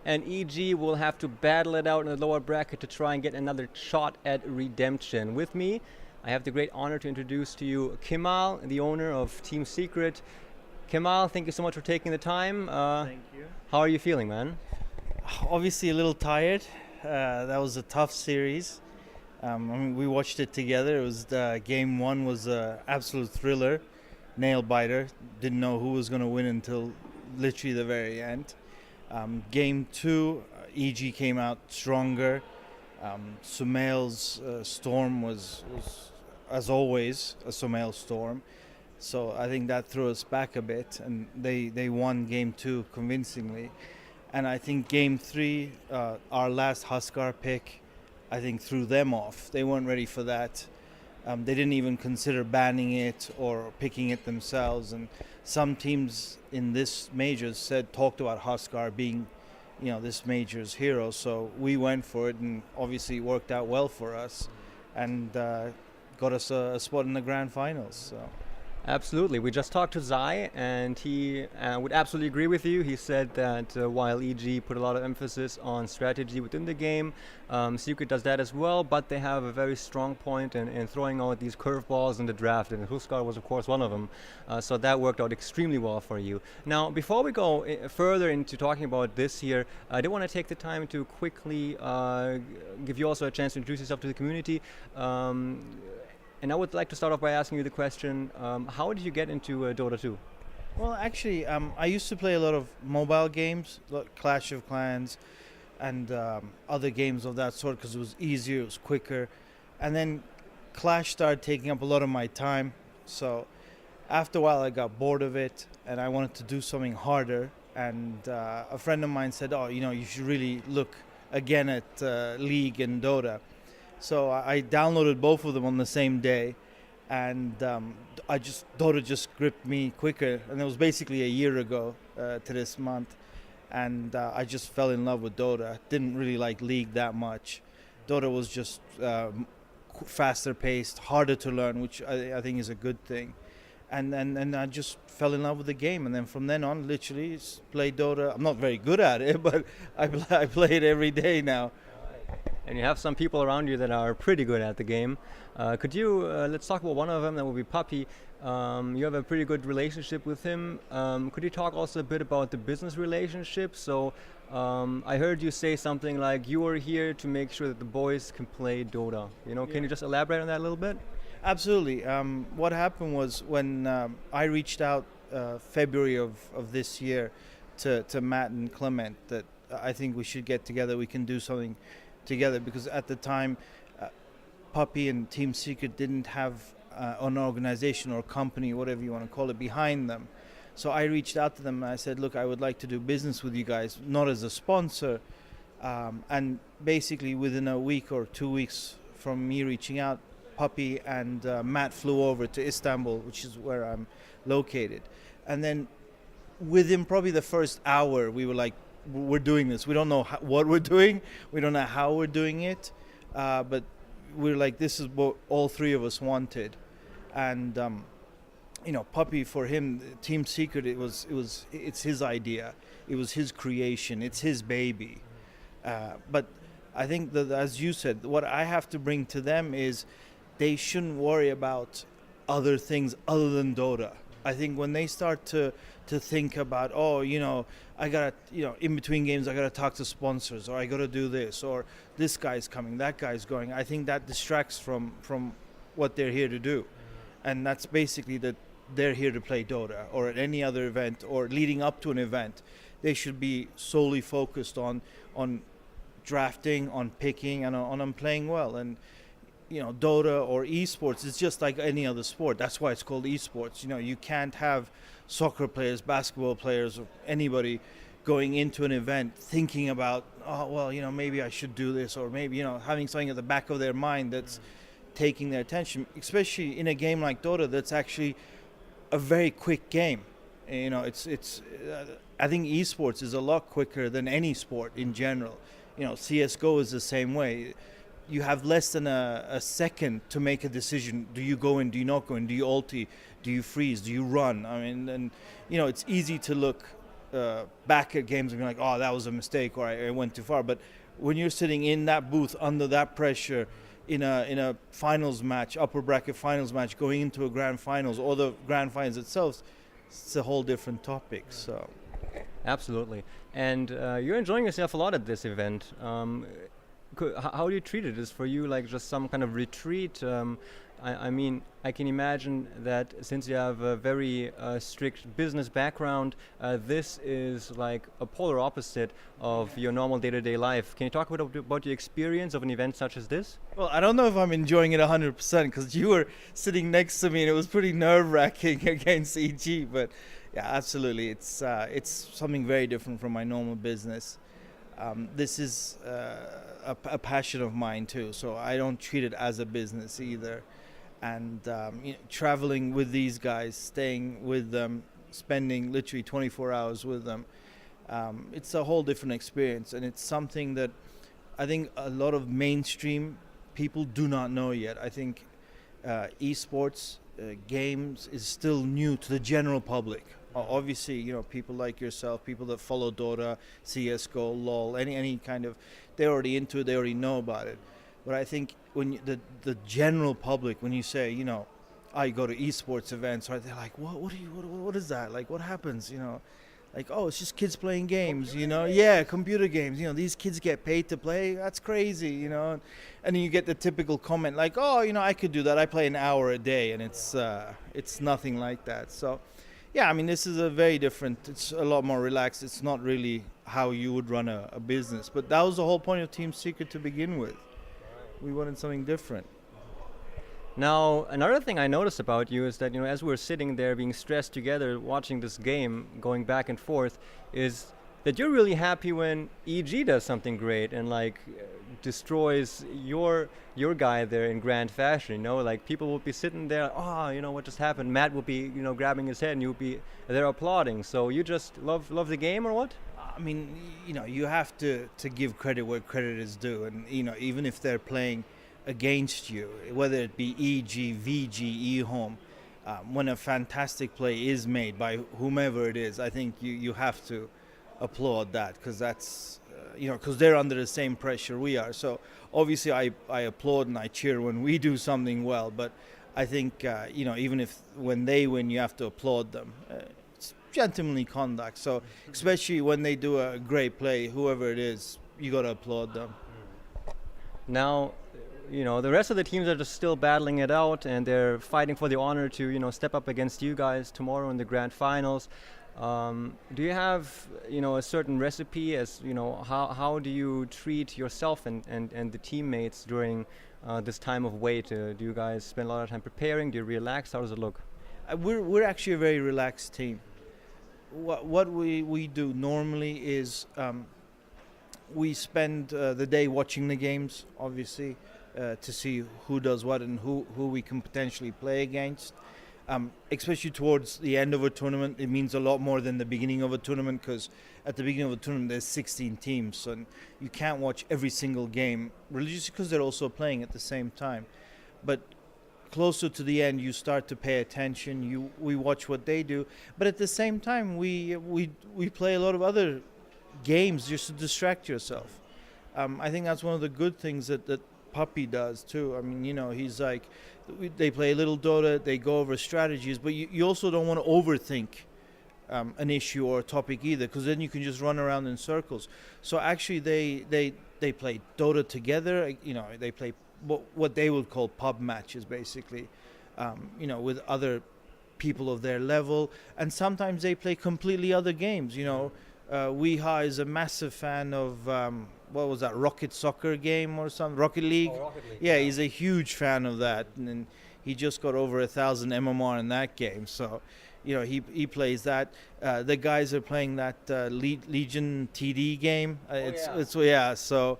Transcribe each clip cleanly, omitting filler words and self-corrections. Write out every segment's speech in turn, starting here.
and EG will have to battle it out in the lower bracket to try and get another shot at redemption. With me, I have the great honor to introduce to you Kemal, the owner of Team Secret. Kemal, thank you so much for taking the time. Thank you. How are you feeling, man? Obviously, a little tired. That was a tough series. We watched it together. It was game one was an absolute thriller, nail biter. Didn't know who was going to win until literally the very end. Game two, EG came out stronger. Sumail's storm was, as always, a Sumail storm. So I think that threw us back a bit, and they won game two convincingly. And I think game three, our last Huskar pick, I think threw them off. They weren't ready for that. They didn't even consider banning it or picking it themselves. And some teams in this major talked about Huskar being, this major's hero. So we went for it, and obviously it worked out well for us, and got us a spot in the grand finals. So. Absolutely. We just talked to Zai, and he would absolutely agree with you. He said that while EG put a lot of emphasis on strategy within the game, Secret does that as well, but they have a very strong point in throwing out these curveballs in the draft, and Huskar was, of course, one of them. So that worked out extremely well for you. Now, before we go further into talking about this here, I did want to take the time to quickly give you also a chance to introduce yourself to the community. And I would like to start off by asking you the question, how did you get into Dota 2? Well, actually, I used to play a lot of mobile games, like Clash of Clans, and other games of that sort because it was easier, it was quicker. And then Clash started taking up a lot of my time. So after a while, I got bored of it, and I wanted to do something harder. And a friend of mine said, you should really look again at League and Dota. So I downloaded both of them on the same day, and Dota just gripped me quicker, and it was basically a year ago to this month, and I just fell in love with Dota. Didn't really like League that much. Dota was just faster paced, harder to learn, which I think is a good thing, and I just fell in love with the game, and then from then on, literally play Dota. I'm not very good at it, but I play it every day now. And you have some people around you that are pretty good at the game. Could you, let's talk about one of them, that will be Puppy. You have a pretty good relationship with him. Could you talk also a bit about the business relationship? So I heard you say something like you are here to make sure that the boys can play Dota. Can you just elaborate on that a little bit? Absolutely. What happened was when I reached out February of this year to Matt and Clement that I think we should get together, we can do something together, because at the time Puppy and Team Secret didn't have an organization or company, whatever you want to call it, behind them. So I reached out to them and I said, look, I would like to do business with you guys, not as a sponsor. And basically within a week or 2 weeks from me reaching out, Puppy and Matt flew over to Istanbul, which is where I'm located. And then within probably the first hour, we were like, we're doing this. We don't know what we're doing. We don't know how we're doing it. But we're like, this is what all three of us wanted. And, Puppy, for him, Team Secret, it's his idea. It was his creation. It's his baby. But I think that, as you said, what I have to bring to them is they shouldn't worry about other things other than Dota. I think when they start to think about, I gotta, in between games, I gotta talk to sponsors, or I gotta do this, or this guy's coming, that guy's going. I think that distracts from what they're here to do, and that's basically that they're here to play Dota, or at any other event, or leading up to an event. They should be solely focused on drafting, on picking, and on playing well. And Dota or esports is just like any other sport. That's why it's called esports. You can't have soccer players, basketball players, or anybody going into an event thinking about, maybe I should do this, or maybe, having something at the back of their mind that's taking their attention, especially in a game like Dota that's actually a very quick game. I think esports is a lot quicker than any sport in general. CSGO is the same way. You have less than a second to make a decision. Do you go in? Do you not go in? Do you ulti? Do you freeze? Do you run? I mean, and it's easy to look back at games and being like, oh, that was a mistake, or I went too far. But when you're sitting in that booth under that pressure in a finals match, upper bracket finals match, going into a grand finals or the grand finals itself, it's a whole different topic. So Absolutely. And you're enjoying yourself a lot at this event. How do you treat it? Is for you like just some kind of retreat? I mean, I can imagine that since you have a very strict business background, this is like a polar opposite of your normal day-to-day life. Can you talk about your experience of an event such as this? well, I don't know if I'm enjoying it 100% because you were sitting next to me and it was pretty nerve-wracking against EG. But yeah, absolutely, it's something very different from my normal business. This is a passion of mine too, so I don't treat it as a business either. And traveling with these guys, staying with them, spending literally 24 hours with them, it's a whole different experience, and it's something that I think a lot of mainstream people do not know yet. I think esports games is still new to the general public. Obviously, people like yourself, people that follow Dota, CS:GO, LoL, any kind of, they're already into it, they already know about it. But I think when the general public, when you say, I go to esports events, right, they're like, what is that? Like, what happens? Like, oh, it's just kids playing games, Yeah, computer games. These kids get paid to play. That's crazy, And then you get the typical comment like, oh, I could do that. I play an hour a day, and it's nothing like that. So, yeah, I mean, this is a very different. It's a lot more relaxed. It's not really how you would run a business. But that was the whole point of Team Secret to begin with. We wanted something different. Now, another thing I noticed about you is that, as we're sitting there being stressed together, watching this game, going back and forth, is that you're really happy when EG does something great and destroys your guy there in grand fashion. Like people will be sitting there, oh, what just happened? Matt will be, grabbing his head, and you'll be there applauding. So you just love the game, or what? I mean, you have to give credit where credit is due, and even if they're playing against you, whether it be EG, VG, eHome, when a fantastic play is made by whomever it is, I think you have to applaud that, because that's because they're under the same pressure we are. So obviously I applaud and I cheer when we do something well, but I think even if when they win, you have to applaud them. It's gentlemanly conduct. So especially when they do a great play, whoever it is, you got to applaud them. Now, the rest of the teams are just still battling it out, and they're fighting for the honor to, step up against you guys tomorrow in the grand finals. Do you have, a certain recipe as, how do you treat yourself and the teammates during this time of wait? Do you guys spend a lot of time preparing? Do you relax? How does it look? We're actually a very relaxed team. What we do normally is we spend the day watching the games, obviously, to see who does what and who we can potentially play against. Especially towards the end of a tournament, it means a lot more than the beginning of a tournament, because at the beginning of a tournament there's 16 teams, and you can't watch every single game religiously because they're also playing at the same time. But closer to the end, you start to pay attention. We watch what they do, but at the same time, we play a lot of other games just to distract yourself. I think that's one of the good things that Puppy does too. I mean, he's like, they play a little Dota, they go over strategies, but you also don't want to overthink an issue or a topic either, because then you can just run around in circles. So actually, they play Dota together. They play what they would call pub matches, basically, with other people of their level, and sometimes they play completely other games. Weeha is a massive fan of what was that, Rocket Soccer game or something, Rocket League? Oh, Rocket League. Yeah, he's a huge fan of that, and he just got over 1,000 MMR in that game. So, he plays that. The guys are playing that Legion TD game. So That's awesome.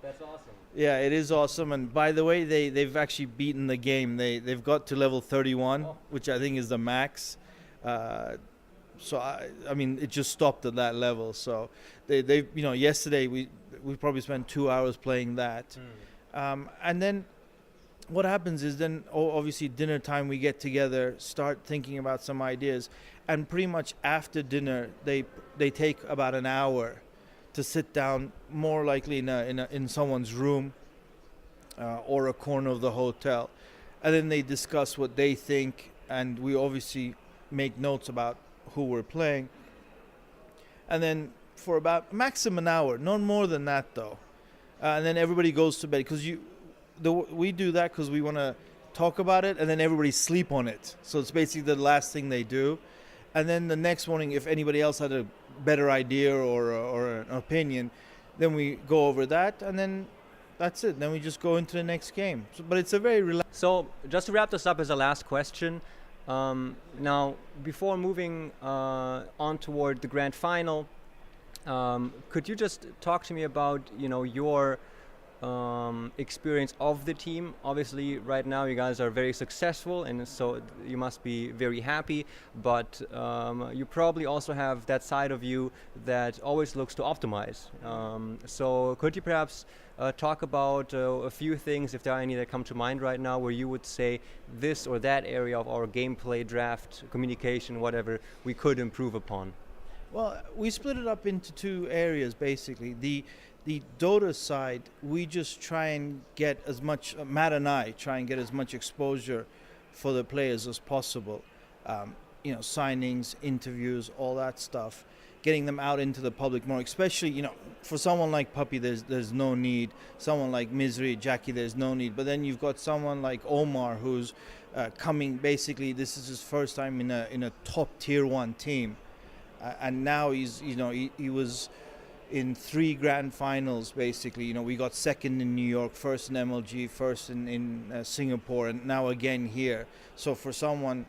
yeah, it is awesome. And by the way, they've actually beaten the game. They've got to level 31, which I think is the max. So I mean, it just stopped at that level. So they yesterday we probably spent 2 hours playing that, and then what happens is then obviously dinner time we get together, start thinking about some ideas, and pretty much after dinner they take about an hour to sit down, more likely in someone's room or a corner of the hotel, and then they discuss what they think, and we obviously make notes about who we're playing, and then for about maximum an hour, not more than that though, and then everybody goes to bed because we do that because we want to talk about it, and then everybody sleep on it. So it's basically the last thing they do, and then the next morning, if anybody else had a better idea or an opinion, then we go over that, and then that's it. Then we just go into the next game. So, but it's a very relaxed. So just to wrap this up as a last question, now before moving on toward the grand final, could you just talk to me about your experience of the team? Obviously, right now you guys are very successful, and so you must be very happy. But you probably also have that side of you that always looks to optimize. So could you perhaps talk about a few things, if there are any that come to mind right now, where you would say this or that area of our gameplay, draft, communication, whatever, we could improve upon? Well, we split it up into two areas basically. The Dota side, we just try and get as much, Matt and I try and get as much exposure for the players as possible. Signings, interviews, all that stuff. Getting them out into the public more, especially, for someone like Puppy, there's no need. Someone like Misery, Jackie, there's no need. But then you've got someone like Omar who's coming, basically, this is his first time in a top tier 1 team. And now he was in 3 grand finals, basically. We got second in New York, first in MLG, first in Singapore, and now again here. So for someone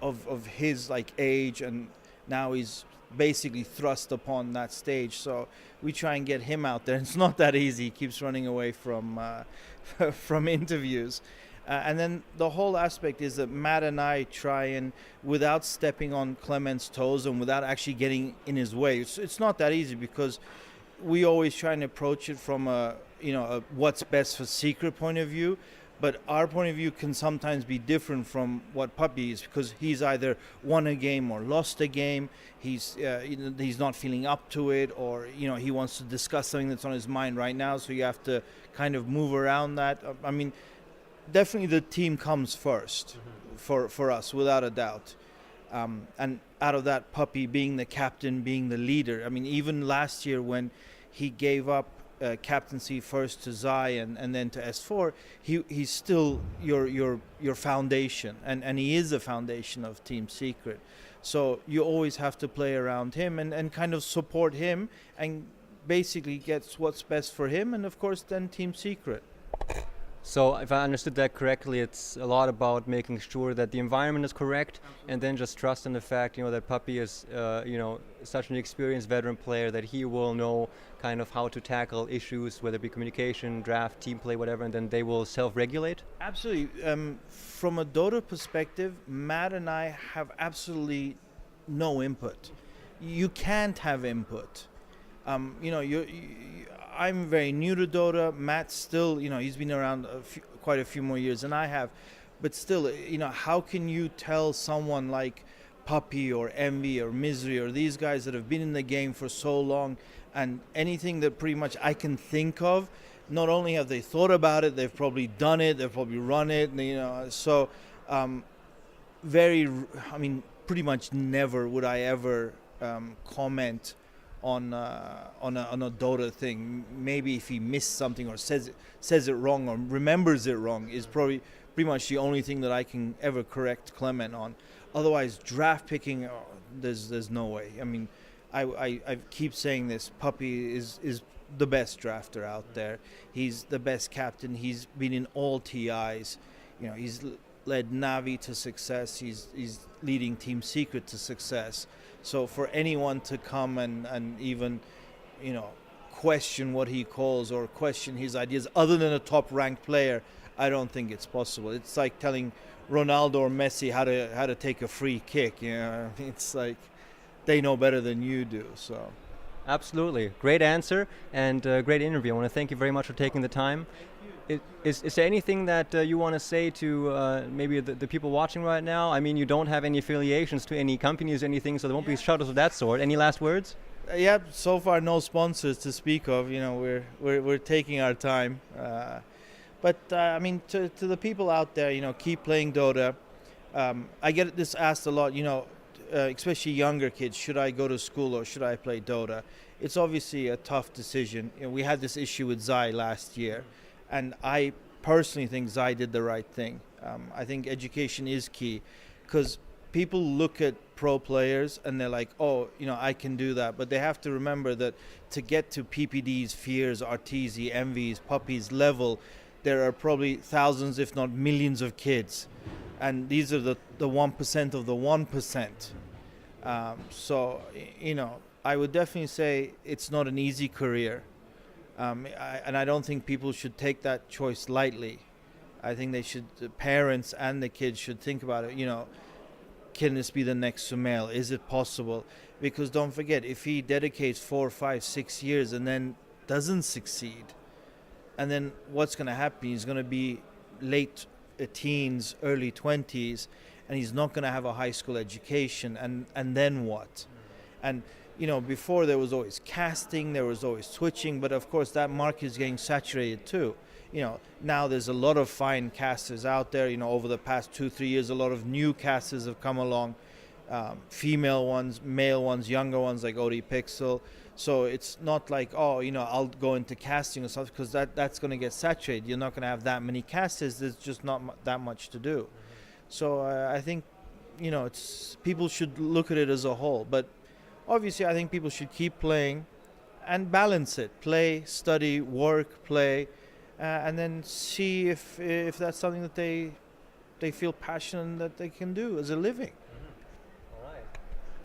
of his age, and now he's basically thrust upon that stage. So we try and get him out there. It's not that easy. He keeps running away from from interviews. And then the whole aspect is that Matt and I try and, without stepping on Clement's toes and without actually getting in his way, it's not that easy, because we always try and approach it from a what's best for Secret point of view. But our point of view can sometimes be different from what Puppy is, because he's either won a game or lost a game. He's not feeling up to it, or he wants to discuss something that's on his mind right now. So you have to kind of move around that. I mean, definitely the team comes first for us, without a doubt. And out of that, Puppy being the captain, being the leader. I mean, even last year when he gave up captaincy first to Zai and then to S4, he's still your foundation, and he is the foundation of Team Secret. So you always have to play around him and kind of support him, and basically gets what's best for him, and of course then Team Secret. So if I understood that correctly, it's a lot about making sure that the environment is correct. Absolutely. And then just trust in the fact, that Puppy is, such an experienced veteran player that he will know kind of how to tackle issues, whether it be communication, draft, team play, whatever, and then they will self-regulate? Absolutely. From a Dota perspective, Matt and I have absolutely no input. You can't have input. I'm very new to Dota. Matt still, he's been around quite a few more years than I have. But still, how can you tell someone like Puppy or Envy or Misery or these guys that have been in the game for so long, and anything that pretty much I can think of, not only have they thought about it, they've probably done it, they've probably run it, so pretty much never would I ever comment on a Dota thing. Maybe if he missed something or says it wrong or remembers it wrong is probably pretty much the only thing that I can ever correct Clement on. Otherwise, draft picking, there's no way. I mean, I keep saying this. Puppy is the best drafter out there. He's the best captain. He's been in all TIs. He's led Navi to success. He's leading Team Secret to success. So for anyone to come and even, question what he calls or question his ideas, other than a top-ranked player, I don't think it's possible. It's like telling Ronaldo or Messi how to take a free kick. It's like they know better than you do. So. Absolutely. Great answer and great interview. I want to thank you very much for taking the time. Is there anything that you want to say to maybe the people watching right now? I mean, you don't have any affiliations to any companies or anything, so there won't be shuttles of that sort. Any last words? Yeah, so far no sponsors to speak of. You know, we're taking our time. But I mean, to the people out there, you know, keep playing Dota. I get this asked a lot. You know, especially younger kids, should I go to school or should I play Dota? It's obviously a tough decision. You know, we had this issue with Zai last year, and I personally think Zai did the right thing. I think education is key, because people look at pro players and they're like, oh, you know, I can do that. But they have to remember that to get to PPD's, Fears, Arteezy, Envy's, Puppies level, there are probably thousands, if not millions of kids. And these are the 1% of the 1%. So, you know, I would definitely say it's not an easy career. And I don't think people should take that choice lightly. I think the parents and the kids should think about it. You know, can this be the next Sumail? Is it possible? Because don't forget, if he dedicates 4, 5, 6 years and then doesn't succeed, and then what's going to happen? He's going to be late teens, early 20s, and he's not going to have a high school education. And then what? And you know, before there was always casting, there was always switching, but of course that market is getting saturated too. You know, now there's a lot of fine casters out there. You know, over the past 2-3 years, a lot of new casters have come along, female ones, male ones, younger ones like Odie Pixel. So it's not like, oh, you know, I'll go into casting or something, because that's going to get saturated. You're not going to have that many casters. There's just not that much to do. So I think, you know, people should look at it as a whole. But obviously, I think people should keep playing and balance it. Play, study, work, play, and then see if that's something that they feel passionate that they can do as a living.